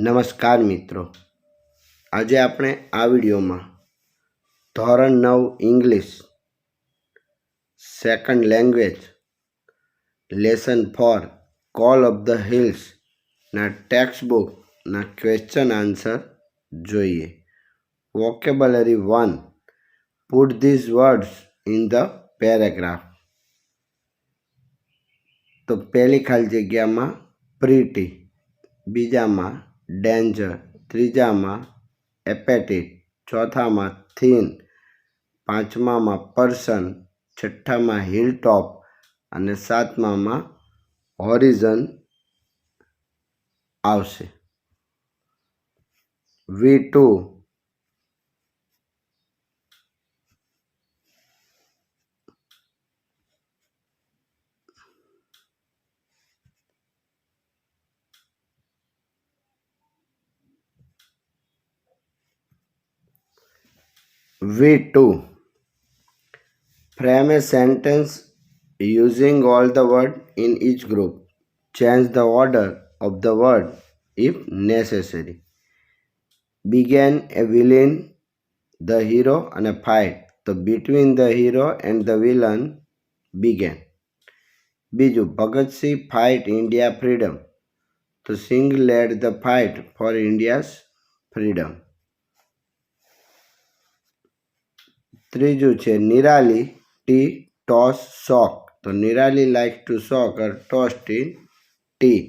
નમસ્કાર મિત્રો, આજે આપણે આ વિડીયોમાં ધોરણ 9 English second language lesson 4 call of the હિલ્સના ટેક્સ્ટબુકના ક્વેશ્ચન આન્સર જોઈએ. Vocabulary 1. Put these words in the paragraph. તો પહેલી ખાલી જગ્યામાં પ્રીટી, બીજામાં ડેન્જર, ત્રીજામાં એપેટિટ, ચોથામાં થીન, પાંચમામાં પર્સન, છઠ્ઠામાં હિલ ટોપ અને સાતમામાં હોરિઝન આવશે. V2. V2. Frame a sentence using all the words in each group. Change the order of the word if necessary. Begin a villain, the hero and a fight. So between the hero and the villain began. બીજું, Bhagat Singh fight India freedom. તો Singh led the fight for India's freedom. ત્રીજું છે Nirali tea toss sock. તો Nirali likes to sock or toast in tea.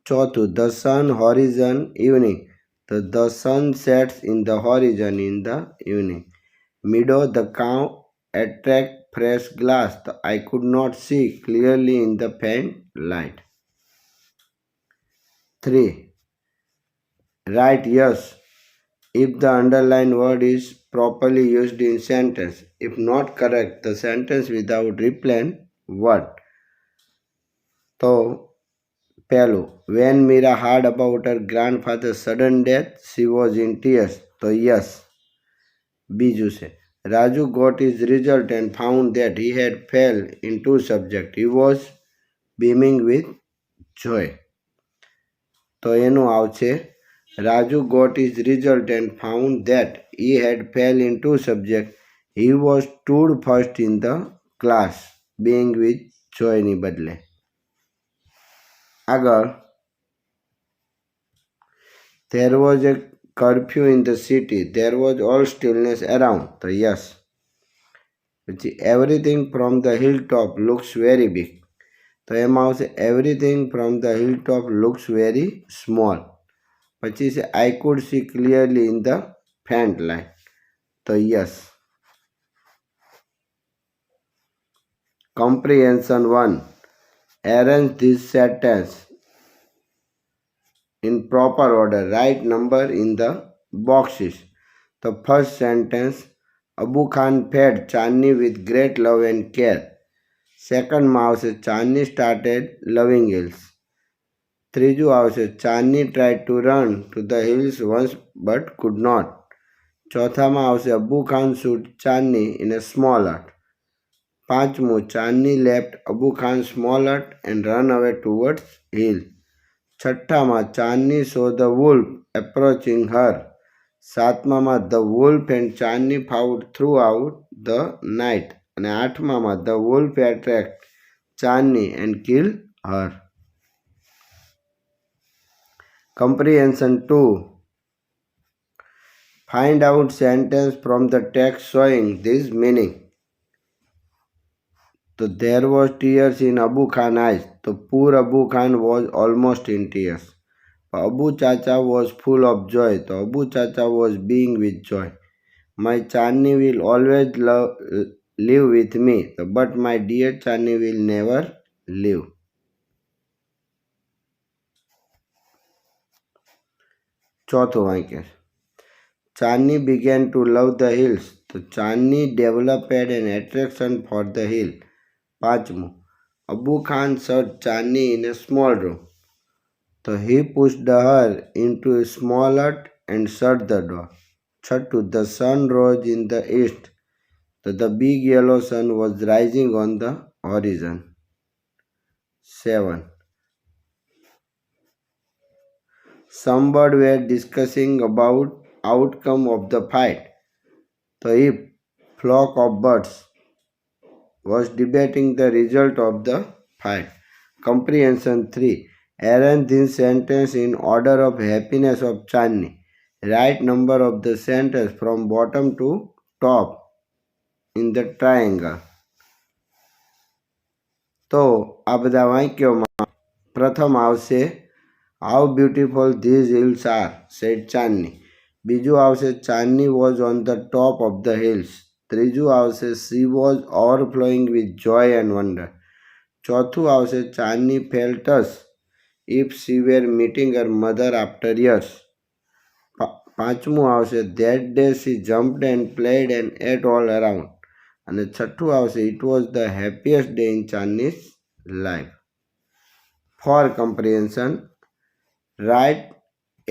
ચોથું, the sun horizon evening. તો the sun sets in the horizon in the evening. Meadow the cow attract fresh glass. So I could not see clearly in the faint light. 3. Write yes if the underlined word is properly used in sentence. If not correct, the sentence without replying word. તો પહેલું, when Mira heard about her grandfather's sudden death, she was in tears. તો yes. બીજું છે, Raju got his result and found that he had failed in 2 subjects. He was beaming with joy. તો એનું આવશે, Raju got his result and found that he had failed in 2 subjects. He was stood first in the class. Being with joy ની બદલે. આગળ, there was a curfew in the city. There was all stillness around. તો yes. પછી everything from the hilltop looks very big. તો એમાં આવશે everything from the hilltop looks very small. પછી છે I could see clearly in the faint light. તો yes. Comprehension 1. Arrange this sentence in proper order. Write number in the boxes. The first sentence, Abu Khan fed Chandni with great love and care. Second માં આવશે Chandni started loving hills. ત્રીજું આવશે Chandni tried to run to the hills once but could not. ચોથામાં આવશે Abu Khan shoot Chandni in a small hut. પાંચમું, Chandni left Abu Khan's small hut and ran away towards hill. છઠ્ઠામાં Chandni saw the wolf approaching her. સાતમામાં the wolf and Chandni fought throughout the night. અને આઠમામાં the wolf attacked Chandni and killed her. Comprehension 2. Find out sentence from the text showing this meaning. So there was tears in Abu Khan's eyes. So poor Abu Khan was almost in tears. Abu Chacha was full of joy. So Abu Chacha was being with joy. My Chandni will always live with me. But my dear Chandni will never live. ચોથું વાક્ય, Chandni began to love the hills. So Chandni developed an attraction for the hill. પાંચમું, Abu Khan shut Chandni in a small room. So he pushed her into a small hut and shut the door. છઠ્ઠું, the sun rose in the east. So the big yellow sun was rising on the horizon. 7. some birds were discussing about outcome of the fight. The flock of birds was debating the result of the fight. Comprehension 3. Arrange this sentence in order of happiness of Chandni. Write number of the sentence from bottom to top in the triangle. તો આ બધા વાક્યોમાં પ્રથમ આવશે how beautiful these hills are said Chandni. બીજું આવશે Chandni was on the top of the hills. ત્રીજું આવશે she was overflowing with joy and wonder. ચોથું આવશે Chandni felt as if she were meeting her mother after years. પાંચમું આવશે that day she jumped and played and ate all around. અને છઠ્ઠું આવશે it was the happiest day in Chandni's life. For comprehension, write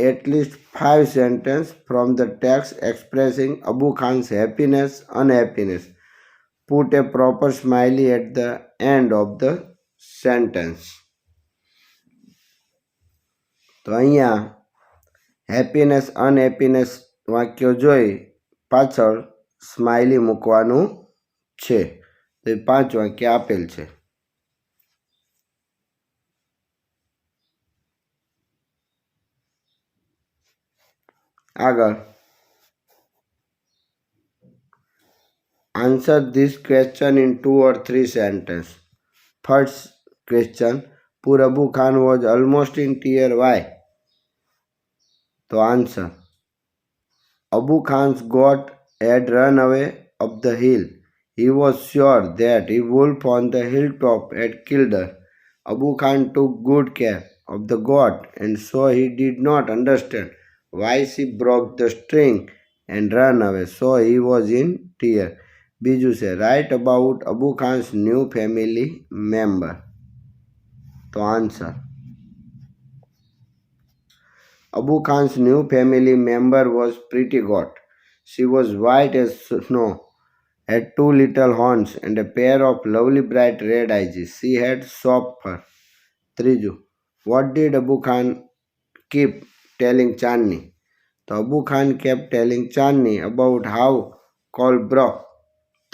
at least 5 sentences from the text expressing Abu Khan's happiness, unhappiness. Put a proper smiley at the end of the sentence. તો અહીંયા happiness અનહેપીનેસ વાક્યો જોઈ પાછળ smiley મૂકવાનું છે. તો એ 5 વાક્ય આપેલ છે. આગળ answer this question in 2 or 3 sentences. First question, poor Abu Khan was almost in tears. Why? To answer, Abu Khan's goat had run away up the hill. He was sure that a wolf on the hilltop had killed her. Abu Khan took good care of the goat, and so he did not understand why she broke the string and ran away. So he was in tears. બીજું છે write about Abu Khan's new family member. તો answer, Abu Khan's new family member was Pretty Goat. She was white as snow, had 2 little horns and a pair of lovely bright red eyes. She had soft fur. ત્રીજું, what did Abu Khan keep telling Chandni? So Abu Khan kept telling Chandni about how Cole broke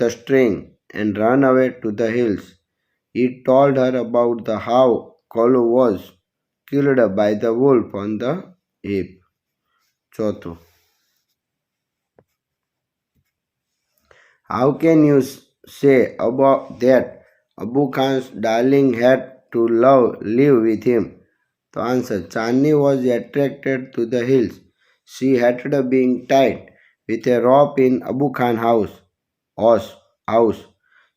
the string and ran away to the hills. He told her about the how Cole was killed by the wolf on the hip. ચોથું, how can you say about that Abu Khan's darling had to live with him? To answer, Chandni was attracted to the hills. She hated being tied with a rope in Abu Khan's house.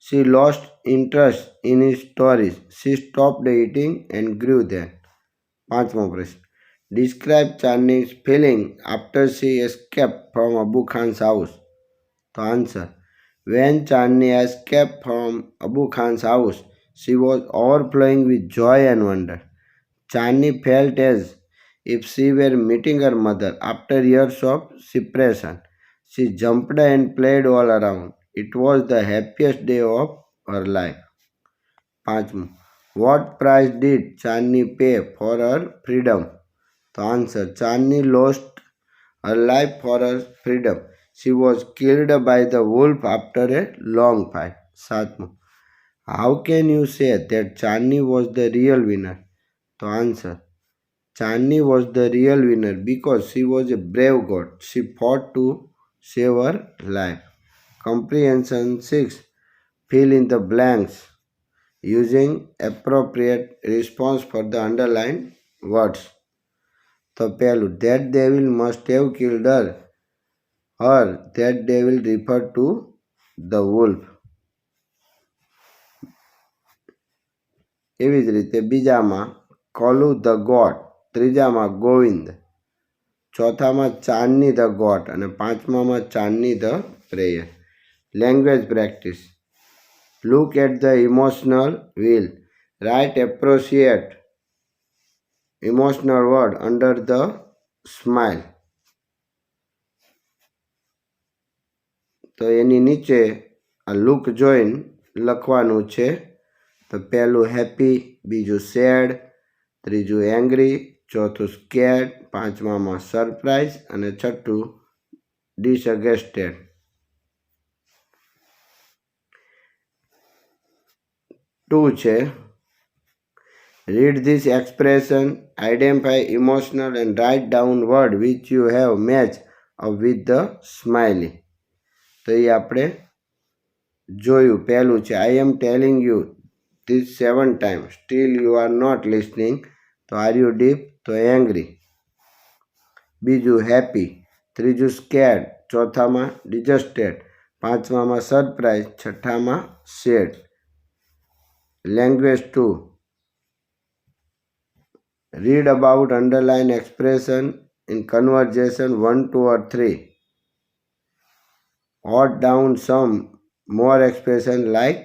She lost interest in his stories. She stopped eating and grew then. પાંચમો પ્રશ્ન, describe Chandni's feeling after she escaped from Abu Khan's house. To answer, when Chandni escaped from Abu Khan's house, she was overflowing with joy and wonder. Chandni felt as if she were meeting her mother after years of separation. She jumped and played all around. It was the happiest day of her life. પાંચમું, what price did Chandni pay for her freedom? To answer, Chandni lost her life for her freedom. She was killed by the wolf after a long fight. સાતમું, how can you say that Chandni was the real winner? To answer, Chandni was the real winner because she was a brave goat. She fought to save her life. Comprehension 6. Fill in the blanks using appropriate response for the underlined words. તો પહેલું, that devil must have killed her. That devil referred to the wolf. એવી જ રીતે બીજામાં Kolu the goat, ત્રીજામાં ગોવિંદ, ચોથામાં Chandni the goat અને પાંચમામાં Chandni the prayer. Language practice. Look at the emotional wheel. Write appropriate emotional word under the smile. તો એની નીચે આ લુક જોઈને લખવાનું છે. તો પહેલું હેપી, બીજું સેડ, ત્રીજું એંગ્રી, ચોથું સ્કેર્ડ, પાંચમામાં સરપ્રાઇઝ અને છઠ્ઠું ડિસગસ્ટેડ. 2 છે read this expression, identify emotional and write down word which you have match up with the smiley. તો એ આપણે જોયું. પહેલું છે I am telling you this 7 times, still you are not listening. તો are you deep? તો angry. બીજું happy, ત્રીજું scared, ચોથામાં disgusted, પાંચમામાં surprise, છઠ્ઠામાં sad. Language 2. Read about underline expression in conversation 1, 2 or 3. Jot down some more expression like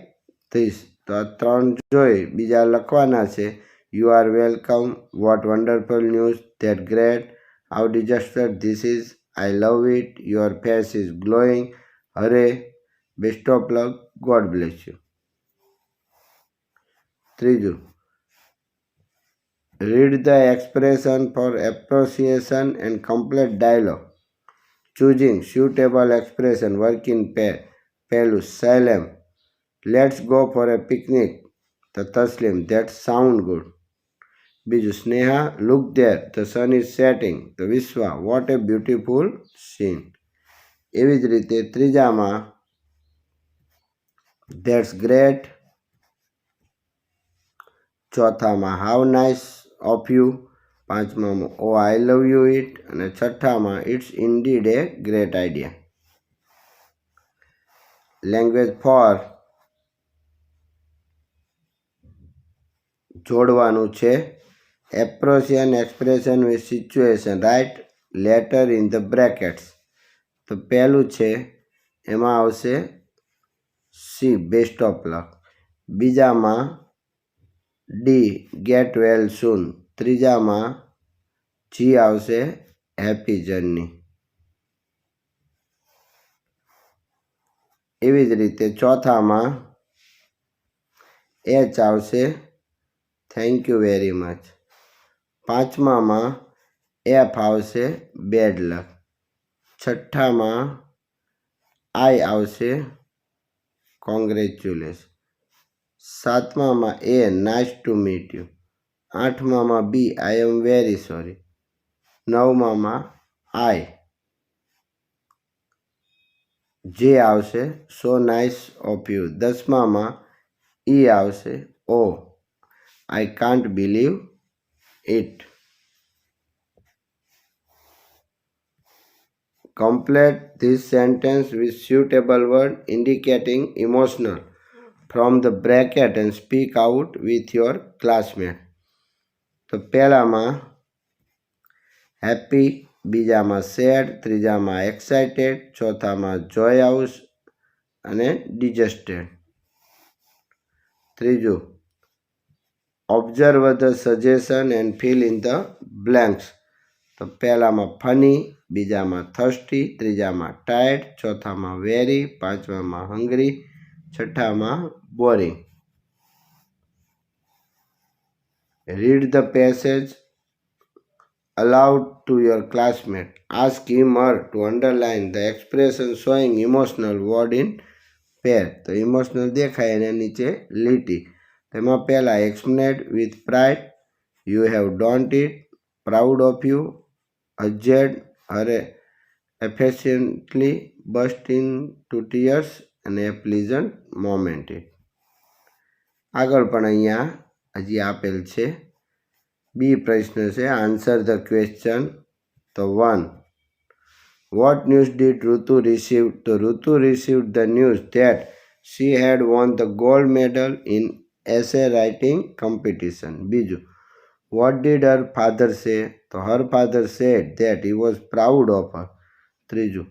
this. તો આ 3 જોઈ બીજા લખવાના છે. You are welcome. What wonderful news. That great. How disaster this is. I love it. Your face is glowing. Hooray. Best of luck. God bless you. ત્રીજું read the expression for appreciation and complete dialogue. Choosing suitable expression work in pair. પહેલું Salem, let's go for a picnic. તો Taslim, that sound good. બીજું Sneha, look there, the sun is setting. તો Vishwa, what a beautiful scene. એવી જ રીતે ત્રીજામાં that's great, ચોથામાં how nice of you, પાંચમામાં oh I love you it અને છઠ્ઠામાં it's indeed a great idea. Language 4. જોડવાનું છે appropriate expression with situation, write letter in the brackets. તો પહેલું છે એમાં આવશે C, best of luck. બીજામાં D, get well soon. ત્રીજામાં G આવશે happy journey. એવી જ રીતે ચોથામાં H આવશે થેન્ક યુ વેરી મચ. પાંચમામાં F આવશે બેડ લક. છઠ્ઠામાં I આવશે કોંગ્રેચ્યુલેશન. સાતમામાં A, nice to meet you. આઠમામાં B, I am very sorry. નવમામાં I, જે આવશે સો નાઇસ ઓફ યુ. દસમામાં E આવશે ઓ I can't believe it. Complete this sentence with suitable word indicating emotional from the bracket and speak out with your classmate. તો પહેલામાં happy, બીજામાં sad, ત્રીજામાં excited, ચોથામાં joyous અને digested. ત્રીજું observe the suggestion and fill in the blanks. તો પહેલામાં funny, બીજામાં thirsty, ત્રીજામાં tired, ચોથામાં very, પાંચમામાં hungry, છઠ્ઠામાં boring. Read the passage aloud to your classmate. Ask him or to underline the expression showing emotional word in pair. તો emotional દેખાય અને નીચે લીટી. તેમાં પહેલા explained with pride, you have done it, proud of you, adjured her affectionately, burst into tears and a pleasant moment. આગળ પણ અહીંયા હજી આપેલ છે. બી પ્રશ્ન છે આન્સર ધ ક્વેશ્ચન. તો 1, what news did Rutu receive? તો Rutu received the news that she had won the gold medal in essay writing competition. બીજું, what did her father say? તો her father said that he was proud of her. ત્રીજું,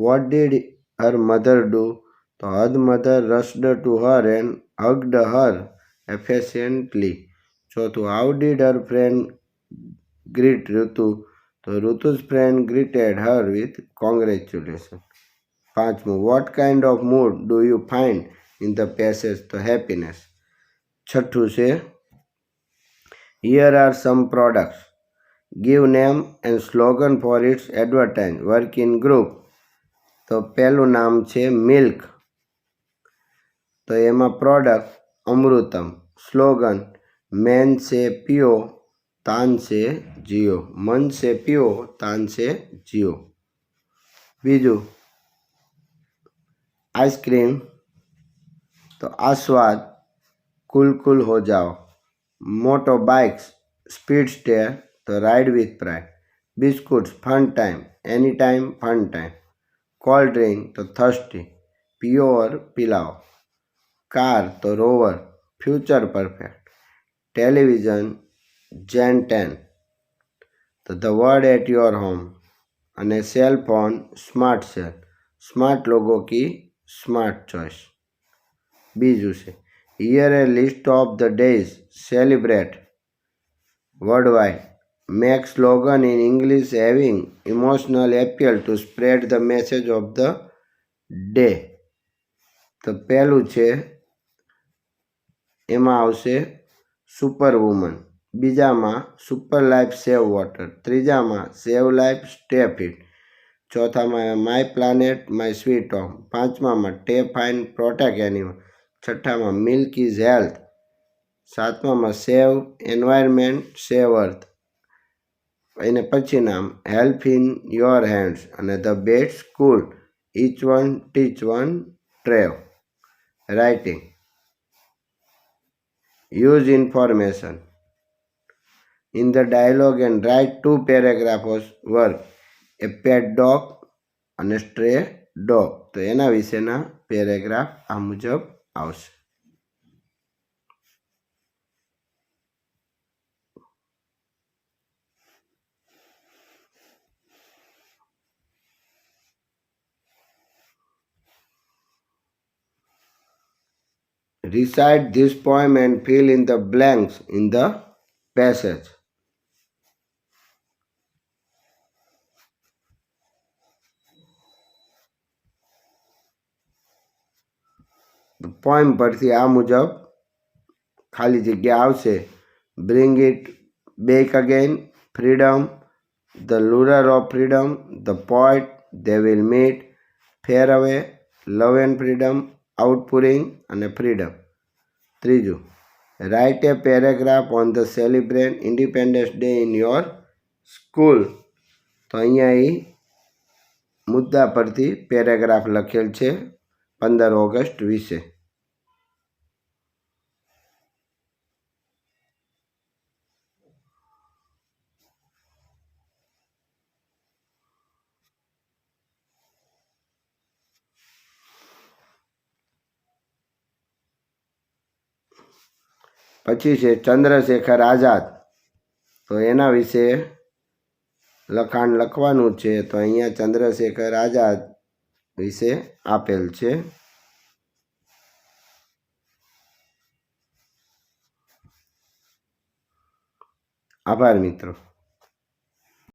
what did her mother do? તો her mother rushed to her and hugged her affectionately. ચોથું, how did her friend greet Rutu? તો Rutu's friend greeted her with congratulations. પાંચમું, what kind of mood do you find in the passage? તો happiness. છઠ્ઠું છે here are some products give name and slogan for its advertise. Work in group. તો પહેલું નામ છે milk, તો એમાં પ્રોડક્ટ અમૃતમ. સ્લોગન મેન से पियो तान से जियो. मन से पियो तान से जियो. બીજું आइसक्रीम, तो आस्वाद कुल कुल हो जाओ. Moto bikes speed stare, to ride with pride. Biscuits fun time any time fun time. Cold drink तो थर्स्टी पियो और पिलाओ. कार तो Rover future perfect. Television gen 10, to the word at your home. અને cell phone smart cell, smart લોગો की smart choice. बीजू से here a list of the days celebrate world wide. Make slogan in English having emotional appeal to spread the message of the day. तो पहलू है एमा आवशे सुपर वुमन. बीजा में सुपर लाइफ सेव वॉटर. तीजा में सेव लाइफ स्टे फिट. चौथा में my planet my sweet home. पांचमा में टे फाइन प्रोटेक्ट एनिमल. छठा में मिल्क इज हेल्थ. सातमा में सेव एनवायरमेंट सेव अर्थ. एने पछी नाम हेल्प इन योर हैंड्स अने the best school each one teach one ट्रेव. Writing use information in the dialogue and write 2 paragraphs of work. A pet dog and a stray dog. તો એના વિશેના paragraph આ મુજબ આવશે. Recite this poem and fill in the blanks in the passage. Poem પરથી આ મુજબ ખાલી જગ્યા આવશે. Bring it back again, freedom, the lure of freedom, the poet, they will meet, far away, love and freedom, outpouring અને freedom. ત્રીજું write a paragraph on the celebrate independence day in your school. તો અહીંયા એ મુદ્દા પરથી paragraph લખેલ છે 15 August વિશે. પછી છે ચંદ્રશેખર આઝાદ. તો એના વિશે લખાણ લખવાનું છે. તો અહીંયા ચંદ્રશેખર આઝાદ વિશે આપેલ છે. આભાર મિત્રો.